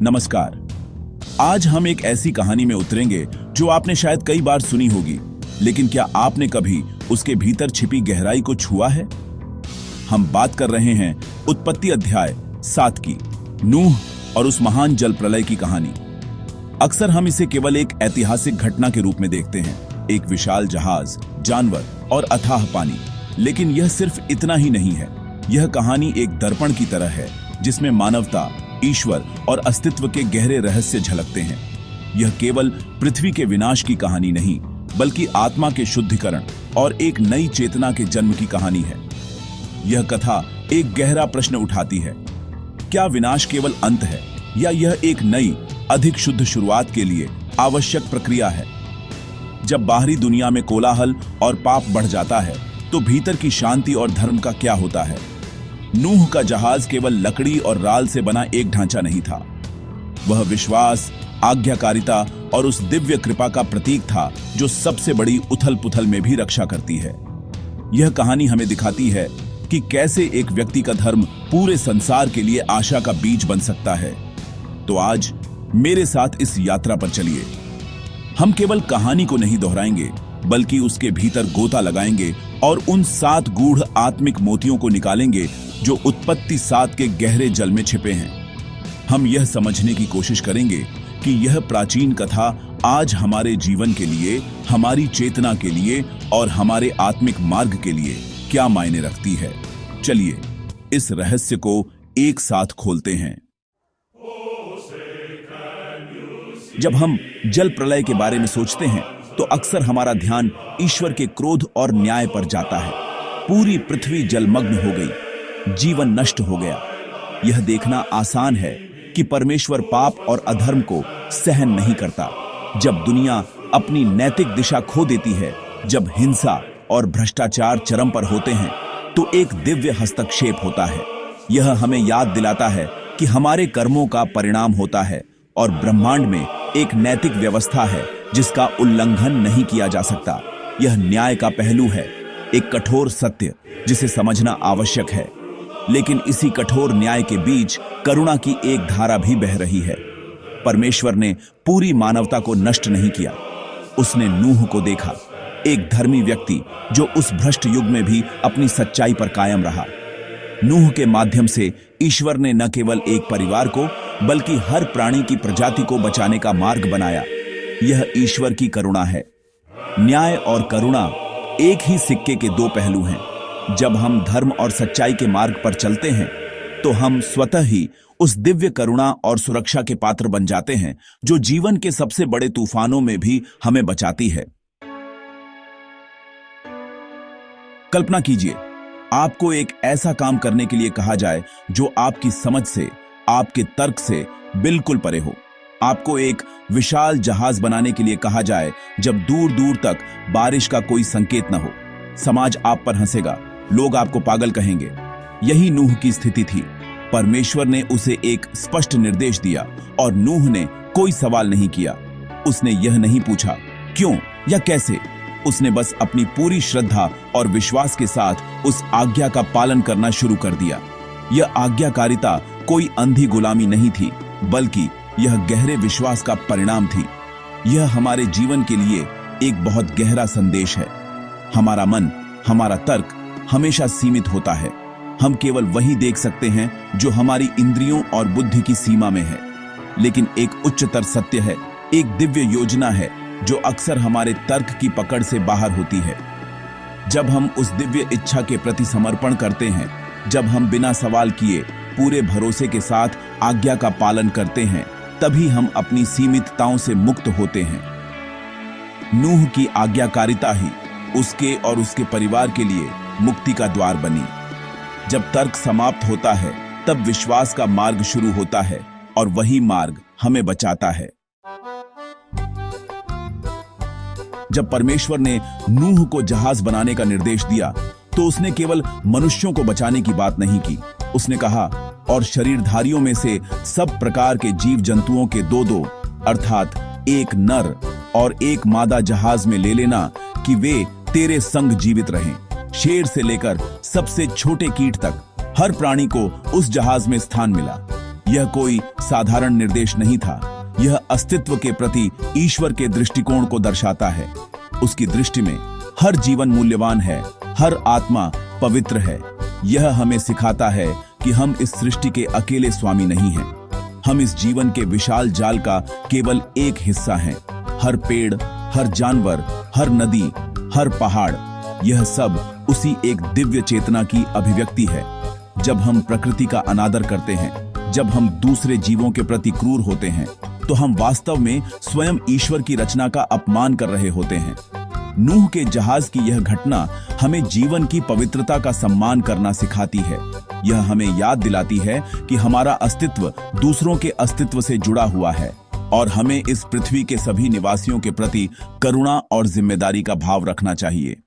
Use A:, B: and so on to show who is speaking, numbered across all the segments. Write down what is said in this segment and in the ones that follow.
A: नमस्कार। आज हम एक ऐसी कहानी में उतरेंगे जो आपने शायद कई बार सुनी होगी, लेकिन क्या आपने कभी उसके भीतर छिपी गहराई को छुआ है? हम बात कर रहे हैं उत्पत्ति अध्याय 7 की, नूह और उस महान जल प्रलय की कहानी। अक्सर हम इसे केवल एक ऐतिहासिक घटना के रूप में देखते हैं, एक विशाल जहाज, जानवर और अथाह पानी। लेकिन यह सिर्फ इतना ही नहीं है। यह कहानी एक दर्पण की तरह है जिसमें मानवता, ईश्वर और अस्तित्व के गहरे रहस्य झलकते हैं। यह केवल पृथ्वी के विनाश की कहानी नहीं, बल्कि आत्मा के शुद्धिकरण और एक नई चेतना के जन्म की कहानी है। यह कथा एक गहरा प्रश्न उठाती है, क्या विनाश केवल अंत है या यह एक नई, अधिक शुद्ध शुरुआत के लिए आवश्यक प्रक्रिया है? जब बाहरी दुनिया में कोलाहल और पाप बढ़ जाता है, तो भीतर की शांति और धर्म का क्या होता है? नूह का जहाज केवल लकड़ी और राल से बना एक ढांचा नहीं था। वह विश्वास, आज्ञाकारिता और उस दिव्य कृपा का प्रतीक था जो सबसे बड़ी उथल-पुथल में भी रक्षा करती है। यह कहानी हमें दिखाती है कि कैसे एक व्यक्ति का धर्म पूरे संसार के लिए आशा का बीज बन सकता है। तो आज मेरे साथ इस यात्रा पर चलिए। हम केवल कहानी को नहीं दोहराएंगे, बल्कि उसके भीतर गोता लगाएंगे और उन 7 गूढ़ आत्मिक मोतियों को निकालेंगे जो उत्पत्ति 7 के गहरे जल में छिपे हैं। हम यह समझने की कोशिश करेंगे कि यह प्राचीन कथा आज हमारे जीवन के लिए, हमारी चेतना के लिए और हमारे आत्मिक मार्ग के लिए क्या मायने रखती है। चलिए इस रहस्य को एक साथ खोलते हैं। जब हम जल प्रलय के बारे में सोचते हैं, तो अक्सर हमारा ध्यान ईश्वर के क्रोध और न्याय पर जाता है। पूरी पृथ्वी जलमग्न हो गई, जीवन नष्ट हो गया। यह देखना आसान है कि परमेश्वर पाप और अधर्म को सहन नहीं करता। जब दुनिया अपनी नैतिक दिशा खो देती है, जब हिंसा और भ्रष्टाचार चरम पर होते हैं, तो एक दिव्य हस्तक्षेप होता है। यह हमें याद दिलाता है कि हमारे कर्मों का परिणाम होता है और ब्रह्मांड में एक नैतिक व्यवस्था है जिसका उल्लंघन नहीं किया जा सकता। यह न्याय का पहलू है, एक कठोर सत्य जिसे समझना आवश्यक है। लेकिन इसी कठोर न्याय के बीच करुणा की एक धारा भी बह रही है। परमेश्वर ने पूरी मानवता को नष्ट नहीं किया। उसने नूह को देखा, एक धर्मी व्यक्ति जो उस भ्रष्ट युग में भी अपनी सच्चाई पर कायम रहा। नूह के माध्यम से ईश्वर ने न केवल एक परिवार को, बल्कि हर प्राणी की प्रजाति को बचाने का मार्ग बनाया। यह ईश्वर की करुणा है। न्याय और करुणा एक ही सिक्के के 2 पहलू हैं। जब हम धर्म और सच्चाई के मार्ग पर चलते हैं, तो हम स्वतः ही उस दिव्य करुणा और सुरक्षा के पात्र बन जाते हैं जो जीवन के सबसे बड़े तूफानों में भी हमें बचाती है। कल्पना कीजिए, आपको एक ऐसा काम करने के लिए कहा जाए जो आपकी समझ से, आपके तर्क से बिल्कुल परे हो। आपको एक विशाल जहाज बनाने के लिए कहा जाए जब दूर दूर तक बारिश का कोई संकेत न हो। समाज आप पर हंसेगा, लोग आपको पागल कहेंगे। यही नूह की स्थिति थी। परमेश्वर ने उसे एक स्पष्ट निर्देश दिया और नूह ने कोई सवाल नहीं किया। उसने यह नहीं पूछा क्यों या कैसे। उसने बस अपनी पूरी श्रद्धा और विश्वास के साथ उस आज्ञा का पालन करना शुरू कर दिया। यह आज्ञाकारिता कोई अंधी गुलामी नहीं थी, बल्कि यह गहरे विश्वास का परिणाम थी। यह हमारे जीवन के लिए एक बहुत गहरा संदेश है। हमारा मन, हमारा तर्क हमेशा सीमित होता है। हम केवल वही देख सकते हैं जो हमारी इंद्रियों और बुद्धि की सीमा में है। लेकिन एक उच्चतर सत्य है, एक दिव्य योजना है जो अक्सर हमारे तर्क की पकड़ से बाहर होती है। जब हम उस दिव्य इच्छा के प्रति समर्पण करते हैं, जब हम बिना सवाल किए पूरे भरोसे के साथ आज्ञा का पालन करते हैं, तभी हम अपनी सीमितताओं से मुक्त होते हैं। नूह की आज्ञाकारिता ही उसके और उसके परिवार के लिए मुक्ति का द्वार बनी। जब तर्क समाप्त होता है, तब विश्वास का मार्ग शुरू होता है और वही मार्ग हमें बचाता है। जब परमेश्वर ने नूह को जहाज बनाने का निर्देश दिया, तो उसने केवल मनुष्यों को बचाने की बात नहीं की। उसने कहा, और शरीरधारियों में से सब प्रकार के जीव जंतुओं के 2-2 अर्थात एक नर और एक मादा जहाज में ले लेना कि वे तेरे संग जीवित रहें। शेर से लेकर सबसे छोटे कीट तक हर प्राणी को उस जहाज में स्थान मिला। यह कोई साधारण निर्देश नहीं था, यह अस्तित्व के प्रति ईश्वर के दृष्टिकोण को दर्शाता है। उसकी दृष्टि में हर जीवन मूल्यवान है, हर आत्मा पवित्र है। यह हमें सिखाता है कि हम इस सृष्टि के अकेले स्वामी नहीं हैं। हम इस जीवन के विशाल जाल का केवल एक हिस्सा हैं। हर पेड़, हर जानवर, हर नदी, हर पहाड़, यह सब उसी एक दिव्य चेतना की अभिव्यक्ति है। जब हम प्रकृति का अनादर करते हैं, जब हम दूसरे जीवों के प्रति क्रूर होते हैं, तो हम वास्तव में स्वयं ईश्वर की रचना का अपमान कर रहे होते हैं। नूह के जहाज की यह घटना हमें जीवन की पवित्रता का सम्मान करना सिखाती है। यह हमें याद दिलाती है कि हमारा अस्तित्व दूसरों के अस्तित्व से जुड़ा हुआ है और हमें इस पृथ्वी के सभी निवासियों के प्रति करुणा और जिम्मेदारी का भाव रखना चाहिए।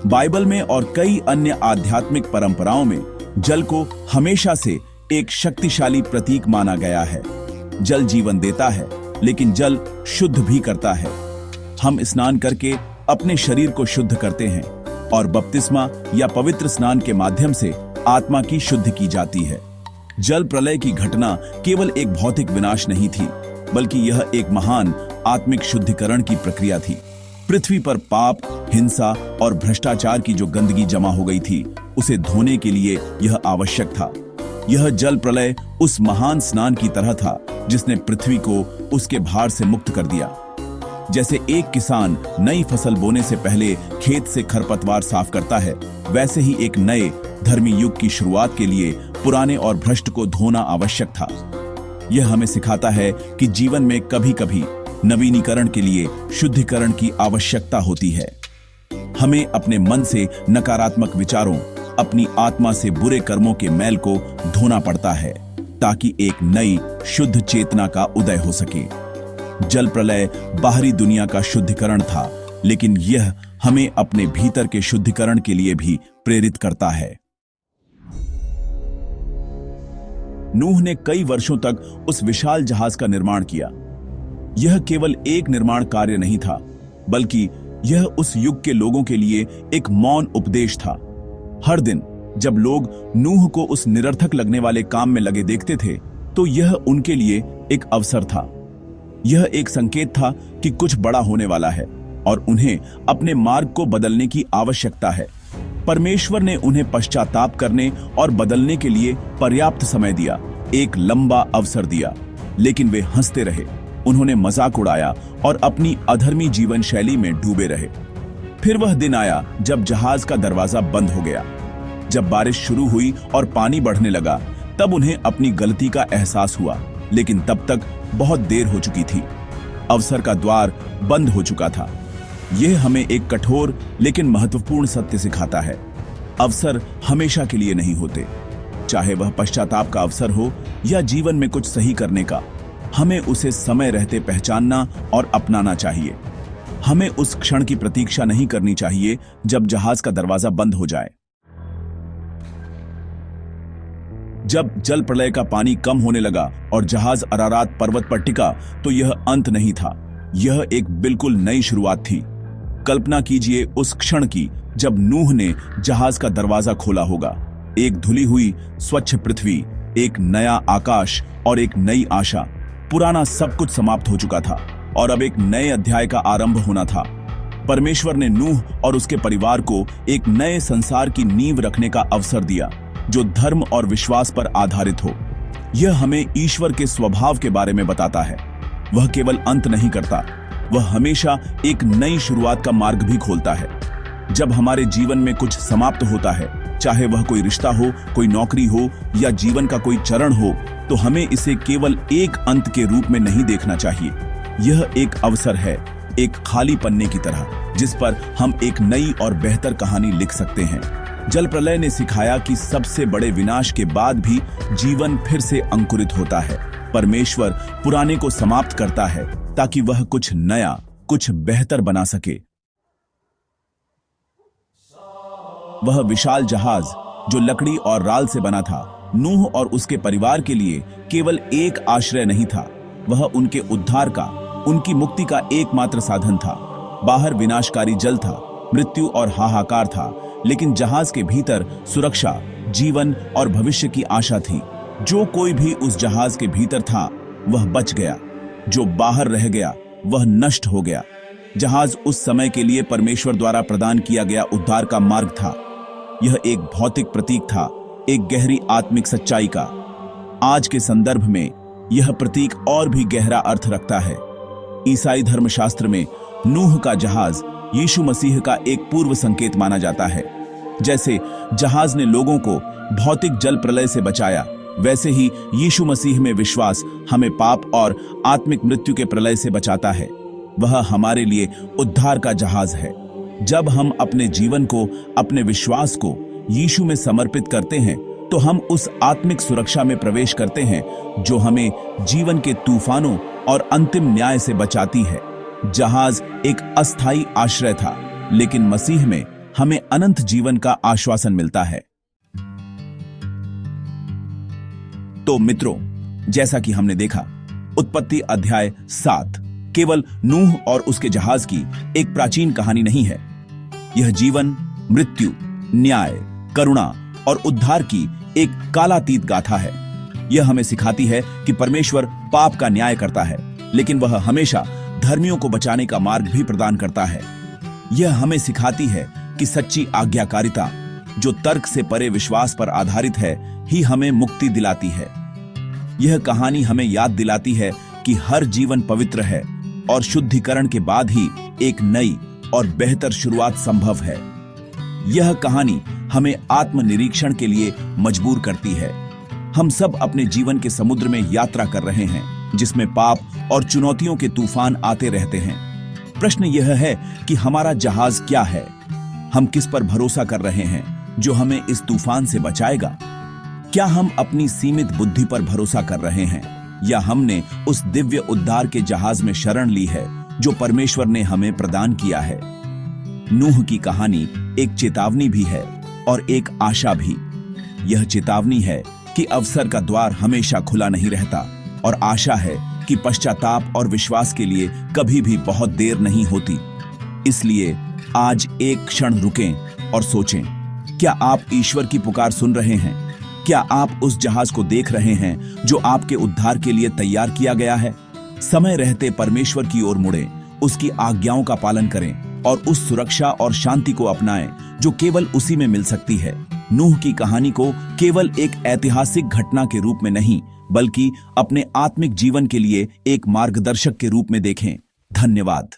A: बाइबल में और कई अन्य आध्यात्मिक परंपराओं में जल को हमेशा से एक शक्तिशाली प्रतीक माना गया है। जल जीवन देता है, लेकिन जल शुद्ध भी करता है। हम स्नान करके अपने शरीर को शुद्ध करते हैं और बपतिस्मा या पवित्र स्नान के माध्यम से आत्मा की शुद्धि की जाती है। जल प्रलय की घटना केवल एक भौतिक विनाश नहीं थी, बल्कि यह एक महान आत्मिक शुद्धिकरण की प्रक्रिया थी। पृथ्वी पर पाप, हिंसा और भ्रष्टाचार की जो गंदगी जमा हो गई थी, उसे धोने के लिए यह आवश्यक था। यह जल प्रलय उस महान स्नान की तरह था जिसने पृथ्वी को उसके भार से मुक्त कर दिया। जैसे एक किसान नई फसल बोने से पहले खेत से खरपतवार साफ करता है, वैसे ही एक नए धर्मी युग की शुरुआत के लिए पुराने और भ्रष्ट को धोना आवश्यक था। यह हमें सिखाता है कि जीवन में कभी-कभी नवीनीकरण के लिए शुद्धिकरण की आवश्यकता होती है। हमें अपने मन से नकारात्मक विचारों, अपनी आत्मा से बुरे कर्मों के मैल को धोना पड़ता है, ताकि एक नई शुद्ध चेतना का उदय हो सके। जल प्रलय बाहरी दुनिया का शुद्धिकरण था, लेकिन यह हमें अपने भीतर के शुद्धिकरण के लिए भी प्रेरित करता है। नूह ने कई वर्षों तक उस विशाल जहाज का निर्माण किया। यह केवल एक निर्माण कार्य नहीं था, बल्कि यह उस युग के लोगों के लिए एक मौन उपदेश था। हर दिन जब लोग नूह को उस निरर्थक लगने वाले काम में लगे देखते थे, तो यह उनके लिए एक अवसर था। यह एक संकेत था कि कुछ बड़ा होने वाला है और उन्हें अपने मार्ग को बदलने की आवश्यकता है। परमेश्वर ने उन्हें पश्चाताप करने और बदलने के लिए पर्याप्त समय दिया, एक लंबा अवसर दिया, लेकिन वे हंसते रहे, उन्होंने मजाक उड़ाया और अपनी अधर्मी जीवन शैली में डूबे रहे। फिर वह दिन आया जब जहाज का दरवाजा बंद हो गया। जब बारिश शुरू हुई और पानी बढ़ने लगा, तब उन्हें अपनी गलती का एहसास हुआ, लेकिन तब तक बहुत देर हो चुकी थी। अवसर का द्वार बंद हो चुका था। यह हमें एक कठोर लेकिन महत्वपूर्ण सत्य सिखाता है। अवसर हमेशा के लिए नहीं होते, चाहे वह पश्चाताप का अवसर हो या जीवन में कुछ सही करने का। हमें उसे समय रहते पहचानना और अपनाना चाहिए। हमें उस क्षण की प्रतीक्षा नहीं करनी चाहिए जब जहाज का दरवाजा बंद हो जाए। जब जल प्रलय का पानी कम होने लगा और जहाज अरारात पर्वत पर टिका, तो यह अंत नहीं था, यह एक बिल्कुल नई शुरुआत थी। कल्पना कीजिए उस क्षण की जब नूह ने जहाज का दरवाजा खोला होगा। एक धुली हुई स्वच्छ पृथ्वी, एक नया आकाश और एक नई आशा। पुराना सब कुछ समाप्त हो चुका था और अब एक नए अध्याय का आरंभ होना था। परमेश्वर ने नूह और उसके परिवार को एक नए संसार की नींव रखने का अवसर दिया, जो धर्म और विश्वास पर आधारित हो। यह हमें ईश्वर के स्वभाव के बारे में बताता है। वह केवल अंत नहीं करता, वह हमेशा एक नई शुरुआत का मार्ग भी खोलता है। जब हमारे जीवन में कुछ समाप्त होता है, चाहे वह कोई रिश्ता हो, कोई नौकरी हो या जीवन का कोई चरण हो, तो हमें इसे केवल एक अंत के रूप में नहीं देखना चाहिए। यह एक अवसर है, एक खाली पन्ने की तरह, जिस पर हम एक नई और बेहतर कहानी लिख सकते हैं। जल प्रलय ने सिखाया कि सबसे बड़े विनाश के बाद भी जीवन फिर से अंकुरित होता है। परमेश्वर पुराने को समाप्त करता है ताकि वह कुछ नया, कुछ बेहतर बना सके। वह विशाल जहाज जो लकड़ी और राल से बना था, नूह और उसके परिवार के लिए केवल एक आश्रय नहीं था, वह उनके उद्धार का, उनकी मुक्ति का एकमात्र साधन था। बाहर विनाशकारी जल था, मृत्यु और हाहाकार था, लेकिन जहाज के भीतर सुरक्षा, जीवन और भविष्य की आशा थी। जो कोई भी उस जहाज के भीतर था वह बच गया, जो बाहर रह गया वह नष्ट हो गया। जहाज उस समय के लिए परमेश्वर द्वारा प्रदान किया गया उद्धार का मार्ग था। यह एक भौतिक प्रतीक था, एक गहरी आत्मिक सच्चाई का। आज के संदर्भ में यह प्रतीक और भी गहरा अर्थ रखता है। ईसाई धर्मशास्त्र में नूह का जहाज यीशु मसीह का एक पूर्व संकेत माना जाता है। जैसे जहाज ने लोगों को भौतिक जल प्रलय से बचाया, वैसे ही यीशु मसीह में विश्वास हमें पाप और आत्मिक मृत्यु के प्रलय से बचाता है। वह हमारे लिए उद्धार का जहाज है। जब हम अपने जीवन को, अपने विश्वास को यीशु में समर्पित करते हैं तो हम उस आत्मिक सुरक्षा में प्रवेश करते हैं जो हमें जीवन के तूफानों और अंतिम न्याय से बचाती है। जहाज एक अस्थायी आश्रय था, लेकिन मसीह में हमें अनंत जीवन का आश्वासन मिलता है। तो मित्रों, जैसा कि हमने देखा, उत्पत्ति अध्याय 7 केवल नूह और उसके जहाज की एक प्राचीन कहानी नहीं है। यह जीवन, मृत्यु, न्याय, करुणा और उद्धार की एक कालातीत गाथा है। यह हमें सिखाती है कि परमेश्वर पाप का न्याय करता है, लेकिन वह हमेशा धर्मियों को बचाने का मार्ग भी प्रदान करता है। यह हमें सिखाती है कि सच्ची आज्ञाकारिता, जो तर्क से परे विश्वास पर आधारित है, ही हमें मुक्ति दिलाती है। यह कहानी हमें याद दिलाती है कि हर जीवन पवित्र है और शुद्धिकरण के बाद ही एक नई और बेहतर शुरुआत संभव है। यह कहानी हमें आत्मनिरीक्षण के लिए मजबूर करती है। हम सब अपने जीवन के समुद्र में यात्रा कर रहे हैं, जिसमें पाप और चुनौतियों के तूफान आते रहते हैं। प्रश्न यह है कि हमारा जहाज क्या है? हम किस पर भरोसा कर रहे हैं जो हमें इस तूफान से बचाएगा? क्या हम अपनी सीमित बुद्धि पर भरोसा कर रहे हैं, या हमने उस दिव्य उद्धार के जहाज में शरण ली है जो परमेश्वर ने हमें प्रदान किया है? नूह की कहानी एक चेतावनी भी है और एक आशा भी। यह चेतावनी है कि अवसर का द्वार हमेशा खुला नहीं रहता, और आशा है कि पश्चाताप और विश्वास के लिए कभी भी बहुत देर नहीं होती। इसलिए आज एक क्षण रुकें और सोचें, क्या आप ईश्वर की पुकार सुन रहे हैं? क्या आप उस जहाज को देख रहे हैं जो आपके उद्धार के लिए तैयार किया गया है? समय रहते परमेश्वर की ओर मुड़ें, उसकी आज्ञाओं का पालन करें और उस सुरक्षा और शांति को अपनाएं जो केवल उसी में मिल सकती है। नूह की कहानी को केवल एक ऐतिहासिक घटना के रूप में नहीं, बल्कि अपने आत्मिक जीवन के लिए एक मार्गदर्शक के रूप में देखें। धन्यवाद।